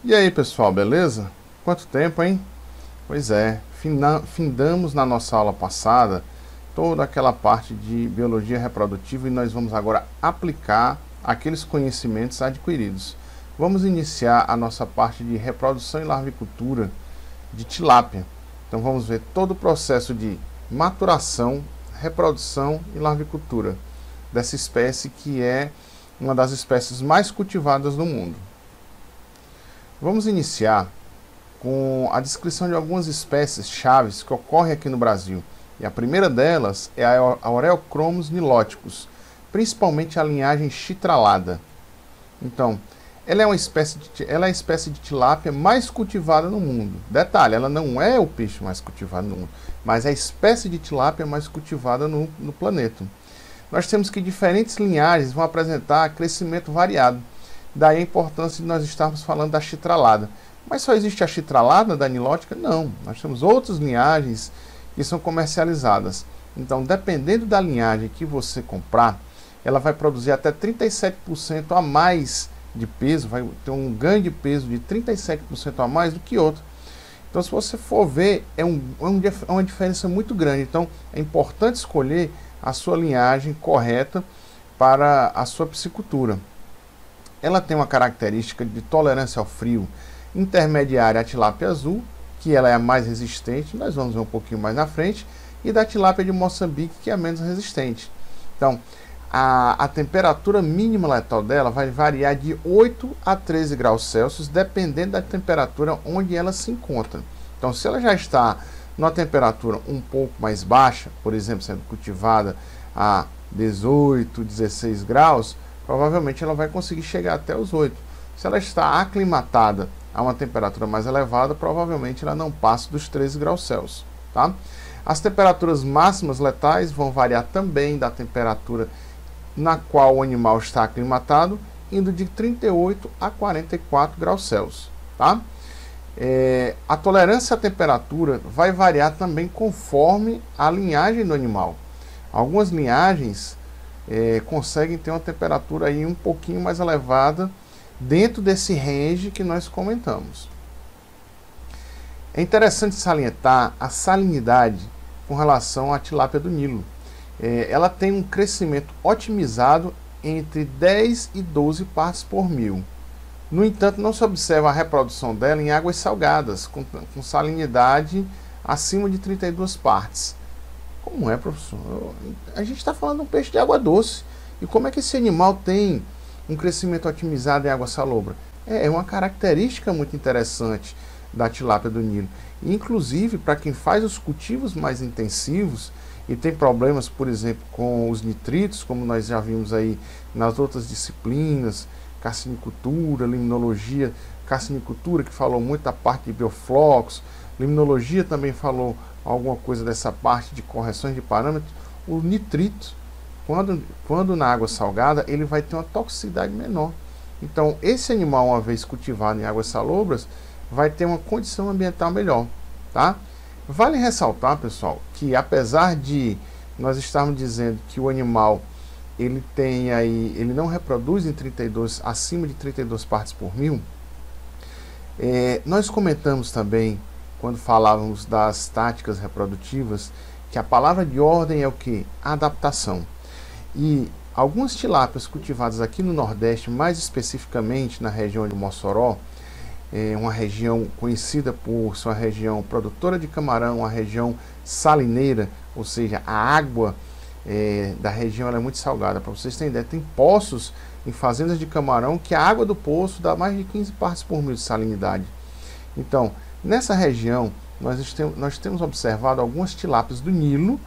E aí, pessoal, beleza? Quanto tempo, hein? Pois é, findamos na nossa aula passada toda aquela parte de biologia reprodutiva e nós vamos agora aplicar aqueles conhecimentos adquiridos. Vamos iniciar a nossa parte de reprodução e larvicultura de tilápia. Então vamos ver todo o processo de maturação, reprodução e larvicultura dessa espécie que é uma das espécies mais cultivadas no mundo. Vamos iniciar com a descrição de algumas espécies chaves que ocorrem aqui no Brasil. E a primeira delas é a Aureochromis niloticus, principalmente a linhagem chitralada. Então, ela é a espécie de tilápia mais cultivada no mundo. Detalhe, ela não é o peixe mais cultivado no mundo, mas é a espécie de tilápia mais cultivada no planeta. Nós temos que diferentes linhagens vão apresentar crescimento variado. Daí a importância de nós estarmos falando da chitralada. Mas só existe a chitralada da nilótica? Não. Nós temos outras linhagens que são comercializadas. Então, dependendo da linhagem que você comprar, ela vai produzir até 37% a mais de peso, vai ter um ganho de peso de 37% a mais do que outra. Então, se você for ver, é uma diferença muito grande. Então, é importante escolher a sua linhagem correta para a sua piscicultura. Ela tem uma característica de tolerância ao frio intermediária à tilápia azul, que ela é a mais resistente, nós vamos ver um pouquinho mais na frente, e da tilápia de Moçambique, que é a menos resistente. Então, a temperatura mínima letal dela vai variar de 8 a 13 graus Celsius, dependendo da temperatura onde ela se encontra. Então, se ela já está numa temperatura um pouco mais baixa, por exemplo, sendo cultivada a 18, 16 graus, provavelmente ela vai conseguir chegar até os 8. Se ela está aclimatada a uma temperatura mais elevada, provavelmente ela não passa dos 13 graus Celsius. Tá? As temperaturas máximas letais vão variar também da temperatura na qual o animal está aclimatado, indo de 38 a 44 graus Celsius. Tá? A tolerância à temperatura vai variar também conforme a linhagem do animal. Algumas linhagens conseguem ter uma temperatura aí um pouquinho mais elevada dentro desse range que nós comentamos. É interessante salientar a salinidade com relação à tilápia do Nilo. Ela tem um crescimento otimizado entre 10 e 12 partes por mil. No entanto, não se observa a reprodução dela em águas salgadas, com salinidade acima de 32 partes. Como é, professor? A gente está falando de um peixe de água doce. E como é que esse animal tem um crescimento otimizado em água salobra? É uma característica muito interessante da tilápia do Nilo. E, inclusive, para quem faz os cultivos mais intensivos e tem problemas, por exemplo, com os nitritos, como nós já vimos aí nas outras disciplinas, carcinicultura, limnologia, carcinicultura que falou muito da parte de bioflocos, limnologia também falou alguma coisa dessa parte de correções de parâmetros. O nitrito, quando na água salgada, ele vai ter uma toxicidade menor. Então, esse animal, uma vez cultivado em águas salobras, vai ter uma condição ambiental melhor, tá? Vale ressaltar, pessoal, que apesar de nós estarmos dizendo que o animal ele não reproduz acima de 32 partes por mil, nós comentamos também, quando falávamos das táticas reprodutivas, que a palavra de ordem é o que? Adaptação. E algumas tilápias cultivadas aqui no Nordeste, mais especificamente na região de Mossoró, uma região conhecida por sua região produtora de camarão, uma região salineira, ou seja, a água da região é muito salgada. Para vocês terem ideia, tem poços em fazendas de camarão que a água do poço dá mais de 15 partes por mil de salinidade. Então, nessa região, nós temos observado algumas tilápias do Nilo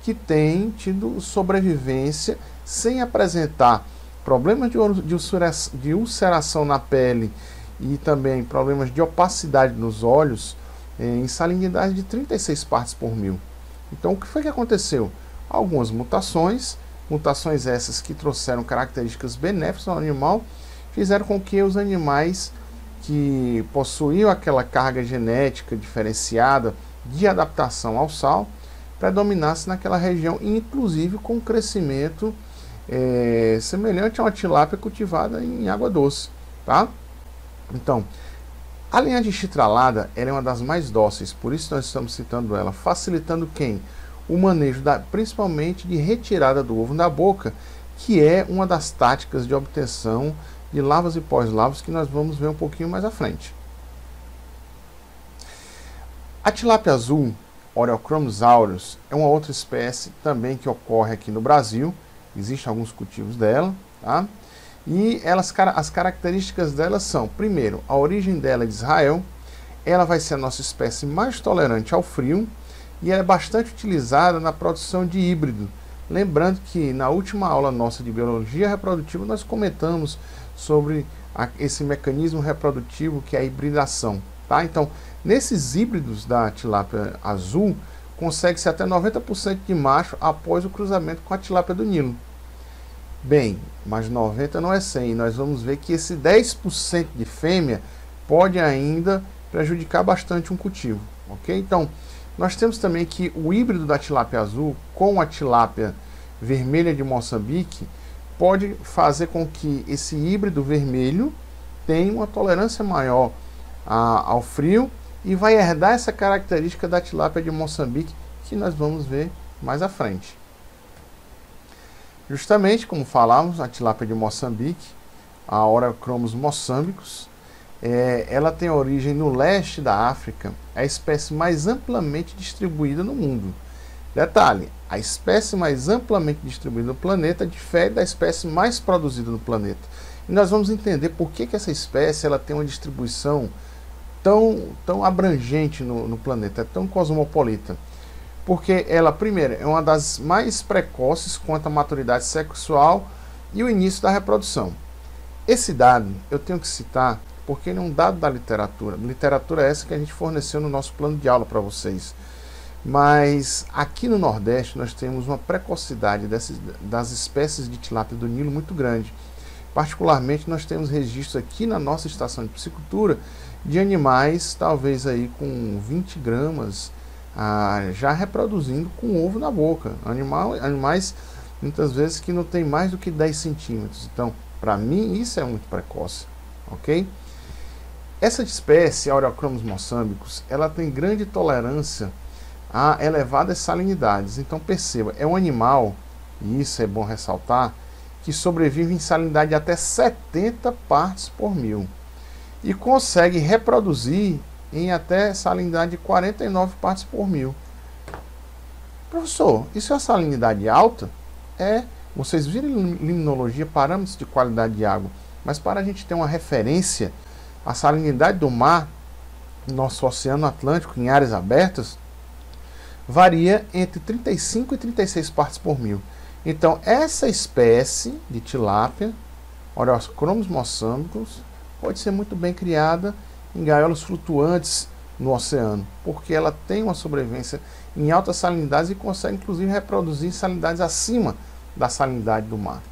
que têm tido sobrevivência sem apresentar problemas de ulceração na pele e também problemas de opacidade nos olhos em salinidade de 36 partes por mil. Então, o que foi que aconteceu? Algumas mutações essas que trouxeram características benéficas ao animal, fizeram com que os animais que possuíam aquela carga genética diferenciada de adaptação ao sal predominasse naquela região, inclusive com um crescimento semelhante a uma tilápia cultivada em água doce, tá? Então, A linhagem chitralada, ela é uma das mais dóceis, por isso nós estamos citando ela, facilitando quem? O manejo, principalmente de retirada do ovo da boca, que é uma das táticas de obtenção de larvas e pós-larvas que nós vamos ver um pouquinho mais à frente. A tilápia azul, Oreochromis aureus, é uma outra espécie também que ocorre aqui no Brasil. Existem alguns cultivos dela, tá? E as características dela são, primeiro, a origem dela é de Israel. Ela vai ser a nossa espécie mais tolerante ao frio e ela é bastante utilizada na produção de híbrido. Lembrando que na última aula nossa de biologia reprodutiva nós comentamos sobre esse mecanismo reprodutivo que é a hibridação, tá? Então, nesses híbridos da tilápia azul, consegue-se até 90% de macho após o cruzamento com a tilápia do Nilo. Bem, mas 90 não é 100. Nós vamos ver que esse 10% de fêmea pode ainda prejudicar bastante um cultivo, ok? Então, nós temos também que o híbrido da tilápia azul com a tilápia vermelha de Moçambique pode fazer com que esse híbrido vermelho tenha uma tolerância maior ao frio e vai herdar essa característica da tilápia de Moçambique que nós vamos ver mais à frente. Justamente como falamos, a tilápia de Moçambique, a Oreochromis moçambicus, ela tem origem no leste da África, é a espécie mais amplamente distribuída no mundo. Detalhe, a espécie mais amplamente distribuída no planeta difere da espécie mais produzida no planeta. E nós vamos entender por que essa espécie ela tem uma distribuição tão abrangente no planeta, é tão cosmopolita. Porque ela, primeiro, é uma das mais precoces quanto à maturidade sexual e o início da reprodução. Esse dado eu tenho que citar porque ele é um dado da literatura. Literatura essa que a gente forneceu no nosso plano de aula para vocês. Mas aqui no Nordeste nós temos uma precocidade das espécies de tilápia do Nilo muito grande. Particularmente nós temos registros aqui na nossa estação de piscicultura de animais talvez aí com 20 gramas já reproduzindo com ovo na boca. Animais muitas vezes que não tem mais do que 10 centímetros. Então, para mim, isso é muito precoce, ok? Essa espécie, Oreochromis moçambicus, ela tem grande tolerância a elevadas salinidades. Então, perceba, é um animal, e isso é bom ressaltar, que sobrevive em salinidade de até 70 partes por mil e consegue reproduzir em até salinidade de 49 partes por mil. Professor, isso é uma salinidade alta? Vocês viram em limnologia parâmetros de qualidade de água, mas para a gente ter uma referência, a salinidade do mar, nosso Oceano Atlântico, em áreas abertas, varia entre 35 e 36 partes por mil. Então, essa espécie de tilápia, Oreochromis moçambicus, pode ser muito bem criada em gaiolas flutuantes no oceano, porque ela tem uma sobrevivência em altas salinidades e consegue inclusive reproduzir salinidades acima da salinidade do mar.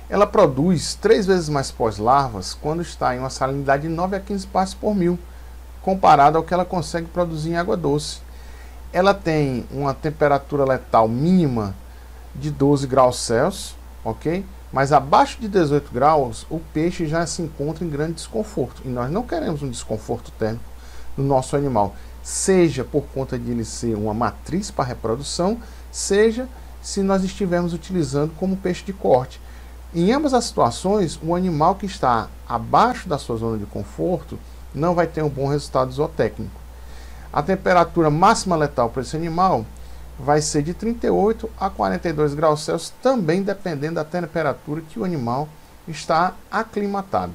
Ela produz 3 vezes mais pós-larvas quando está em uma salinidade de 9 a 15 partes por mil, comparado ao que ela consegue produzir em água doce. Ela tem uma temperatura letal mínima de 12 graus Celsius, ok? Mas abaixo de 18 graus, o peixe já se encontra em grande desconforto. E nós não queremos um desconforto térmico no nosso animal. Seja por conta de ele ser uma matriz para reprodução, seja se nós estivermos utilizando como peixe de corte. Em ambas as situações, o animal que está abaixo da sua zona de conforto não vai ter um bom resultado zootécnico. A temperatura máxima letal para esse animal vai ser de 38 a 42 graus Celsius, também dependendo da temperatura que o animal está aclimatado.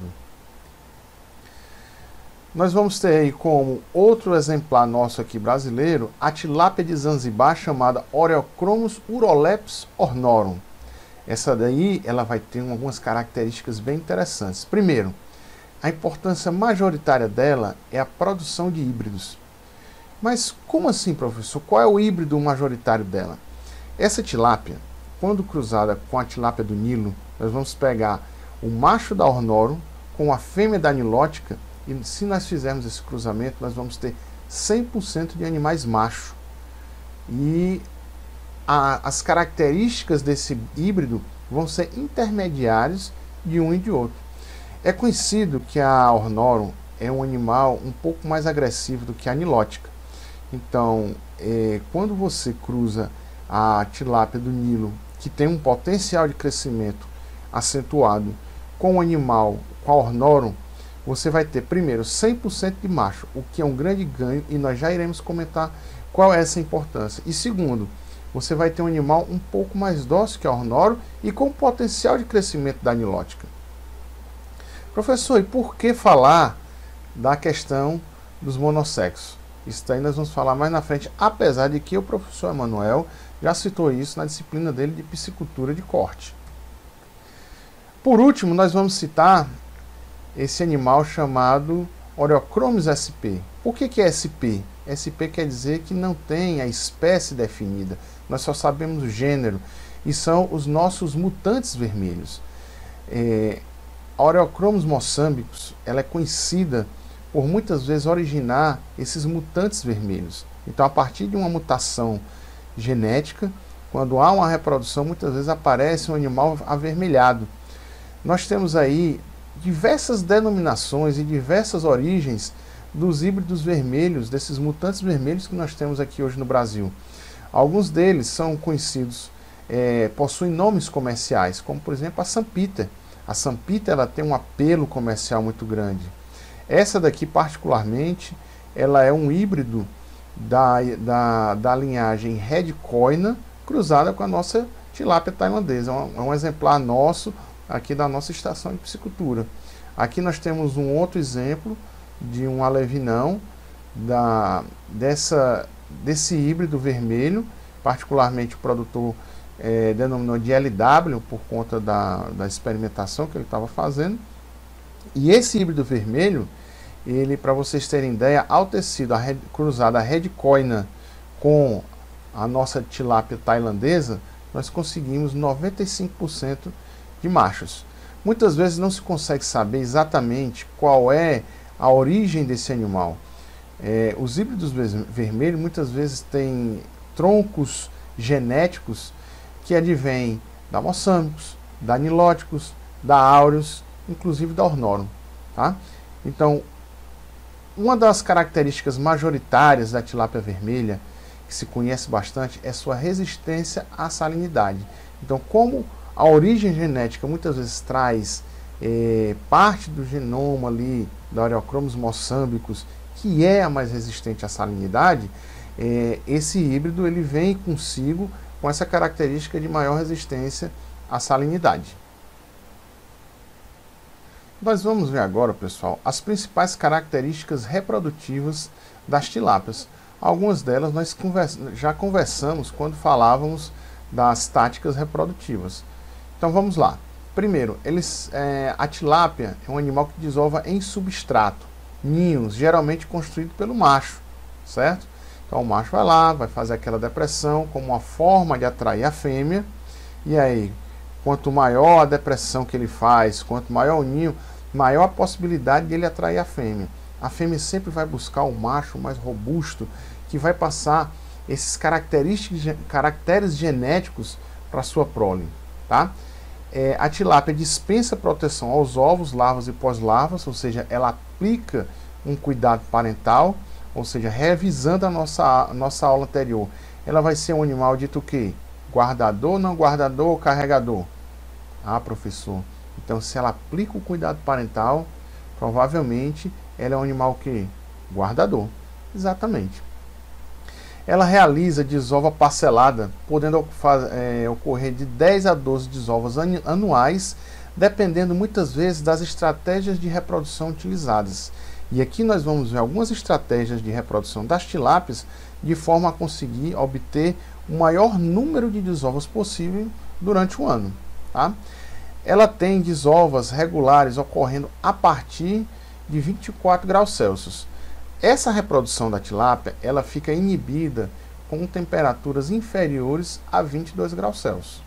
Nós vamos ter aí como outro exemplar nosso aqui brasileiro, a tilápia de Zanzibar chamada Oreochromis urolepis ornorum. Essa daí ela vai ter algumas características bem interessantes. Primeiro, a importância majoritária dela é a produção de híbridos. Mas como assim, professor? Qual é o híbrido majoritário dela? Essa tilápia, quando cruzada com a tilápia do Nilo, nós vamos pegar o macho da ornorum com a fêmea da nilótica, e se nós fizermos esse cruzamento, nós vamos ter 100% de animais machos. E as características desse híbrido vão ser intermediários de um e de outro. É conhecido que a ornorum é um animal um pouco mais agressivo do que a nilótica. Então, quando você cruza a tilápia do Nilo, que tem um potencial de crescimento acentuado, com o animal, com a Ornorum, você vai ter, primeiro, 100% de macho, o que é um grande ganho, e nós já iremos comentar qual é essa importância. E segundo, você vai ter um animal um pouco mais dócil que a Ornorum e com potencial de crescimento da nilótica. Professor, e por que falar da questão dos monossexos? Isso daí nós vamos falar mais na frente, apesar de que o professor Emanuel já citou isso na disciplina dele de piscicultura de corte. Por último, nós vamos citar esse animal chamado Oreochromis sp. Por que é sp? SP quer dizer que não tem a espécie definida, nós só sabemos o gênero, e são os nossos mutantes vermelhos. A Oreochromis moçambicus, ela é conhecida por muitas vezes originar esses mutantes vermelhos. Então, a partir de uma mutação genética, quando há uma reprodução, muitas vezes aparece um animal avermelhado. Nós temos aí diversas denominações e diversas origens dos híbridos vermelhos, desses mutantes vermelhos que nós temos aqui hoje no Brasil. Alguns deles são conhecidos, possuem nomes comerciais, como por exemplo a Sampiter. A Sampiter, ela tem um apelo comercial muito grande. Essa daqui particularmente, ela é um híbrido da linhagem Red Koina cruzada com a nossa tilápia tailandesa. É um exemplar nosso aqui da nossa estação de piscicultura. Aqui nós temos um outro exemplo de um alevinão desse híbrido vermelho, particularmente o produtor denominou de LW por conta da experimentação que ele estava fazendo. E esse híbrido vermelho, ele, para vocês terem ideia, ao ter sido cruzada a Red Koina com a nossa tilápia tailandesa, nós conseguimos 95% de machos. Muitas vezes não se consegue saber exatamente qual é a origem desse animal. Os híbridos vermelhos muitas vezes têm troncos genéticos que advêm da Moçambicus, da Nilóticos, da Aureus, inclusive da Ornorum. Tá? Então, uma das características majoritárias da tilápia vermelha, que se conhece bastante, é sua resistência à salinidade. Então, como a origem genética muitas vezes traz parte do genoma ali da Oreochromis moçambicus, que é a mais resistente à salinidade, esse híbrido ele vem consigo com essa característica de maior resistência à salinidade. Nós vamos ver agora, pessoal, as principais características reprodutivas das tilápias. Algumas delas nós já conversamos quando falávamos das táticas reprodutivas. Então vamos lá. Primeiro, a tilápia é um animal que desova em substrato, ninhos, geralmente construído pelo macho, certo? Então o macho vai lá, vai fazer aquela depressão como uma forma de atrair a fêmea, e aí, quanto maior a depressão que ele faz, quanto maior o ninho, maior a possibilidade de ele atrair a fêmea. A fêmea sempre vai buscar o macho mais robusto, que vai passar esses caracteres genéticos para sua prole, tá? A tilápia dispensa proteção aos ovos, larvas e pós-larvas, ou seja, ela aplica um cuidado parental, ou seja, revisando a nossa aula anterior. Ela vai ser um animal dito o quê? Guardador, não guardador ou carregador? Ah, professor, então se ela aplica o cuidado parental, provavelmente ela é um animal que? Guardador. Exatamente. Ela realiza desova parcelada, podendo ocorrer de 10 a 12 desovas anuais, dependendo muitas vezes das estratégias de reprodução utilizadas. E aqui nós vamos ver algumas estratégias de reprodução das tilápias, de forma a conseguir obter o maior número de desovas possível durante o ano. Tá? Ela tem desovas regulares ocorrendo a partir de 24 graus Celsius. Essa reprodução da tilápia, ela fica inibida com temperaturas inferiores a 22 graus Celsius.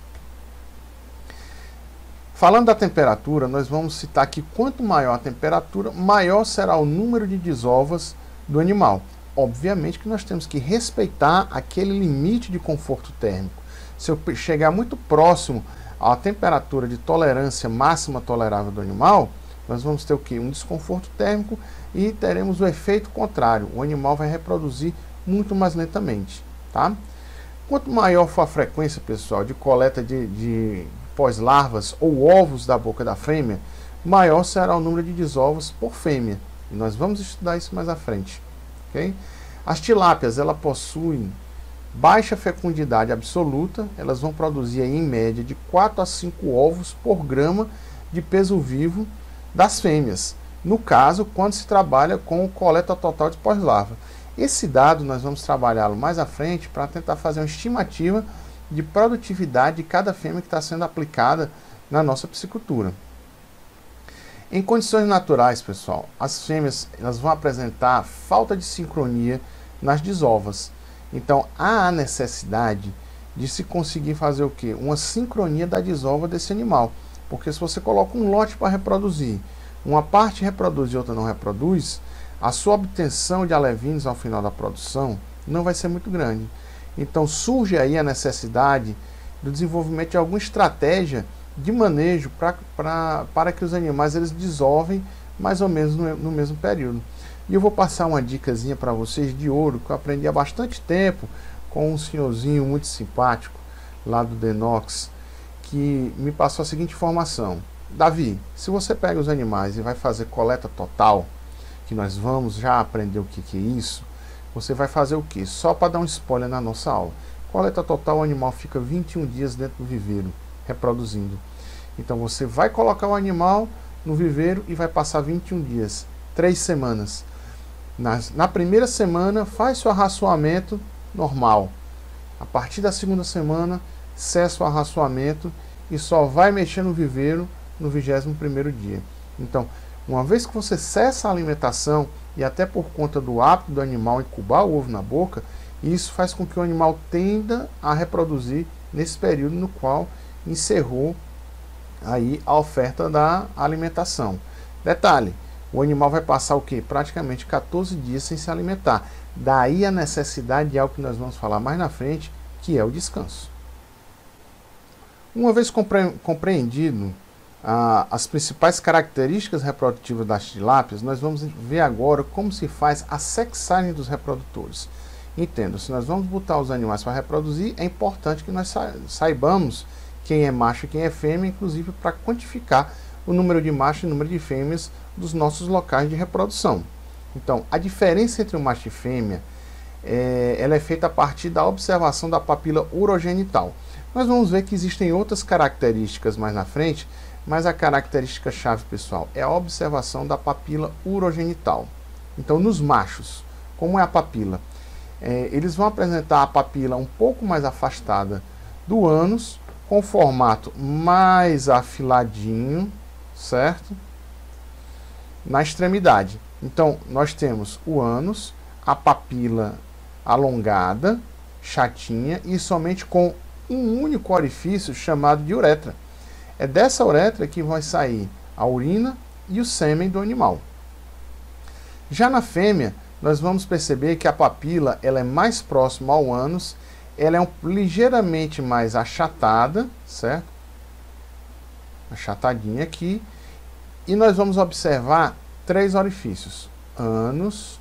Falando da temperatura, nós vamos citar que quanto maior a temperatura, maior será o número de desovas do animal. Obviamente que nós temos que respeitar aquele limite de conforto térmico. Se eu chegar muito próximo à temperatura de tolerância máxima tolerável do animal, nós vamos ter o quê? Um desconforto térmico e teremos o efeito contrário. O animal vai reproduzir muito mais lentamente, tá? Quanto maior for a frequência, pessoal, de coleta de pós-larvas ou ovos da boca da fêmea, maior será o número de desovos por fêmea. E nós vamos estudar isso mais à frente, ok? As tilápias, elas possuem baixa fecundidade absoluta, elas vão produzir aí, em média de 4 a 5 ovos por grama de peso vivo das fêmeas, no caso, quando se trabalha com coleta total de pós-larva. Esse dado nós vamos trabalhá-lo mais à frente para tentar fazer uma estimativa de produtividade de cada fêmea que está sendo aplicada na nossa piscicultura. Em condições naturais, pessoal, as fêmeas elas vão apresentar falta de sincronia nas desovas. Então, há a necessidade de se conseguir fazer o quê? Uma sincronia da desova desse animal. Porque se você coloca um lote para reproduzir, uma parte reproduz e outra não reproduz, a sua obtenção de alevinos ao final da produção não vai ser muito grande. Então surge aí a necessidade do desenvolvimento de alguma estratégia de manejo para que os animais eles desovem mais ou menos no mesmo período. E eu vou passar uma dicasinha para vocês de ouro, que eu aprendi há bastante tempo com um senhorzinho muito simpático lá do Denox, que me passou a seguinte informação: Davi, se você pega os animais e vai fazer coleta total, que nós vamos já aprender o que é isso, você vai fazer o que? Só para dar um spoiler na nossa aula. Coleta total, o animal fica 21 dias dentro do viveiro, reproduzindo. Então você vai colocar o animal no viveiro e vai passar 21 dias, 3 semanas. Na primeira semana, faz seu arraçoamento normal. A partir da segunda semana, cessa o arraçoamento e só vai mexer no viveiro no 21º dia. Então, uma vez que você cessa a alimentação, e até por conta do hábito do animal incubar o ovo na boca, isso faz com que o animal tenda a reproduzir nesse período no qual encerrou aí a oferta da alimentação. Detalhe, o animal vai passar o quê? Praticamente 14 dias sem se alimentar. Daí a necessidade de algo que nós vamos falar mais na frente, que é o descanso. Uma vez compreendido as principais características reprodutivas das tilápias, nós vamos ver agora como se faz a sexagem dos reprodutores. Entenda, se nós vamos botar os animais para reproduzir, é importante que nós saibamos quem é macho e quem é fêmea, inclusive para quantificar o número de machos e o número de fêmeas dos nossos locais de reprodução. Então, a diferença entre o macho e fêmea, ela é feita a partir da observação da papila urogenital. Nós vamos ver que existem outras características mais na frente, mas a característica chave, pessoal, é a observação da papila urogenital. Então, nos machos, como é a papila? Eles vão apresentar a papila um pouco mais afastada do ânus, com formato mais afiladinho, certo? Na extremidade. Então, nós temos o ânus, a papila alongada, chatinha, e somente com um único orifício chamado de uretra. É dessa uretra que vai sair a urina e o sêmen do animal. Já na fêmea, nós vamos perceber que a papila ela é mais próxima ao ânus, ela é ligeiramente mais achatada, certo? Achatadinha aqui. E nós vamos observar 3 orifícios: ânus,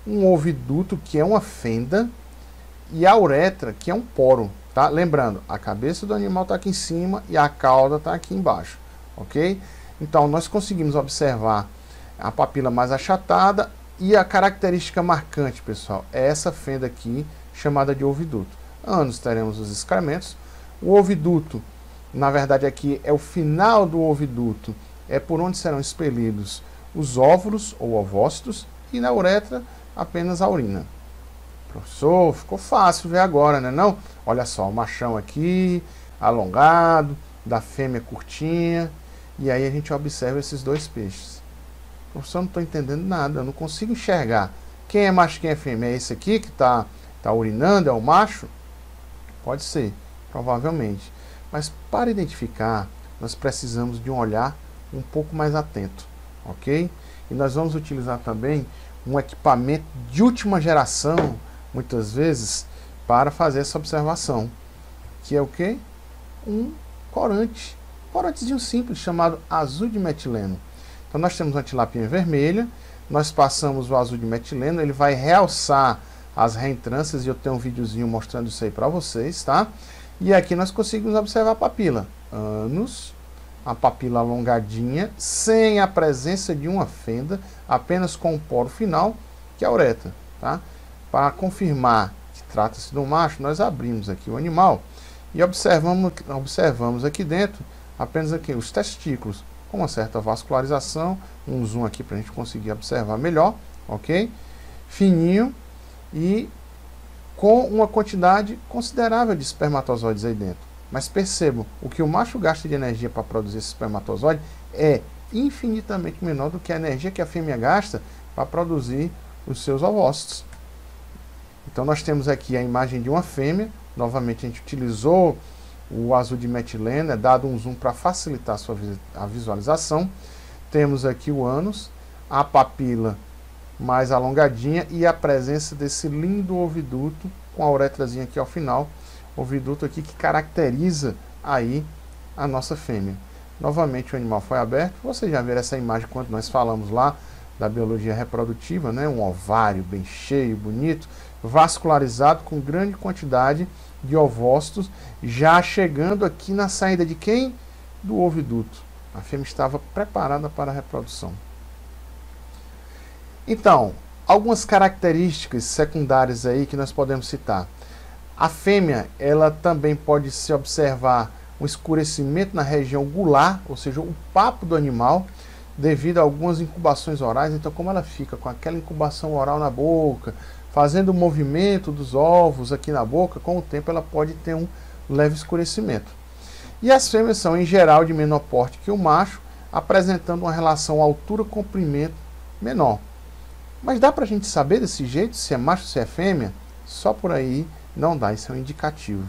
um oviduto, que é uma fenda, e a uretra, que é um poro. Tá? Lembrando, a cabeça do animal está aqui em cima e a cauda está aqui embaixo, ok? Então, nós conseguimos observar a papila mais achatada e a característica marcante, pessoal, é essa fenda aqui, chamada de oviduto. Ânus, teremos os excrementos. O oviduto, na verdade, aqui é o final do oviduto, é por onde serão expelidos os óvulos ou ovócitos, e na uretra, apenas a urina. Professor, ficou fácil ver agora, né não? Olha só, o machão aqui, alongado, da fêmea curtinha, e aí a gente observa esses 2 peixes. Professor, não estou entendendo nada, eu não consigo enxergar. Quem é macho e quem é fêmea? É esse aqui que está urinando, é o macho? Pode ser, provavelmente. Mas para identificar, nós precisamos de um olhar um pouco mais atento, ok? E nós vamos utilizar também um equipamento de última geração, muitas vezes, para fazer essa observação, que é o quê? Um corante, corantezinho simples, chamado azul de metileno. Então nós temos uma tilapinha vermelha, nós passamos o azul de metileno, ele vai realçar as reentrâncias, e eu tenho um videozinho mostrando isso aí para vocês, tá? E aqui nós conseguimos observar a papila. Ânus, a papila alongadinha, sem a presença de uma fenda, apenas com o poro final, que é a uretra, tá? Para confirmar que trata-se de um macho, nós abrimos aqui o animal e observamos aqui dentro apenas aqui os testículos, com uma certa vascularização, um zoom aqui para a gente conseguir observar melhor, ok? Fininho e com uma quantidade considerável de espermatozoides aí dentro. Mas percebam, o que o macho gasta de energia para produzir esse espermatozoide é infinitamente menor do que a energia que a fêmea gasta para produzir os seus ovócitos. Então nós temos aqui a imagem de uma fêmea, novamente a gente utilizou o azul de metileno, é dado um zoom para facilitar a visualização. Temos aqui o ânus, a papila mais alongadinha e a presença desse lindo oviduto com a uretrazinha aqui ao final, oviduto aqui que caracteriza aí a nossa fêmea. Novamente o animal foi aberto, vocês já viram essa imagem quando nós falamos lá da biologia reprodutiva, né? Um ovário bem cheio, bonito, vascularizado com grande quantidade de ovócitos, já chegando aqui na saída de quem? Do oviduto. A fêmea estava preparada para a reprodução. Então, algumas características secundárias aí que nós podemos citar. A fêmea, ela também pode se observar um escurecimento na região gular, ou seja, o papo do animal, devido a algumas incubações orais. Então, como ela fica com aquela incubação oral na boca, fazendo o movimento dos ovos aqui na boca, com o tempo ela pode ter um leve escurecimento. E as fêmeas são, em geral, de menor porte que o macho, apresentando uma relação altura-comprimento menor. Mas dá para a gente saber desse jeito se é macho ou se é fêmea? Só por aí não dá, isso é um indicativo.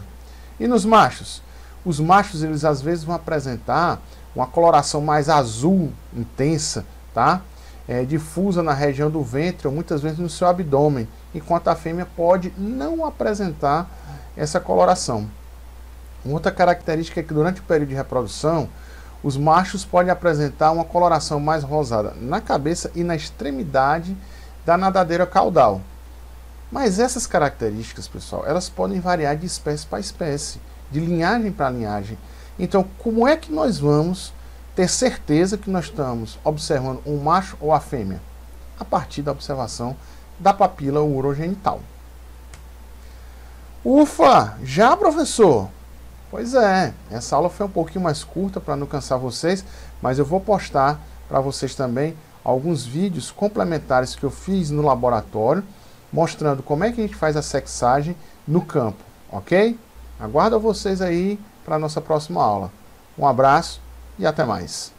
E nos machos? Os machos, eles às vezes vão apresentar uma coloração mais azul, intensa, tá? Difusa na região do ventre ou muitas vezes no seu abdômen, enquanto a fêmea pode não apresentar essa coloração. Uma outra característica é que durante o período de reprodução, os machos podem apresentar uma coloração mais rosada na cabeça e na extremidade da nadadeira caudal. Mas essas características, pessoal, elas podem variar de espécie para espécie, de linhagem para linhagem. Então, como é que nós vamos ter certeza que nós estamos observando um macho ou a fêmea? A partir da observação da papila urogenital. Ufa! Já, professor? Pois é, essa aula foi um pouquinho mais curta para não cansar vocês, mas eu vou postar para vocês também alguns vídeos complementares que eu fiz no laboratório, mostrando como é que a gente faz a sexagem no campo, ok? Aguardo vocês aí para a nossa próxima aula. Um abraço e até mais.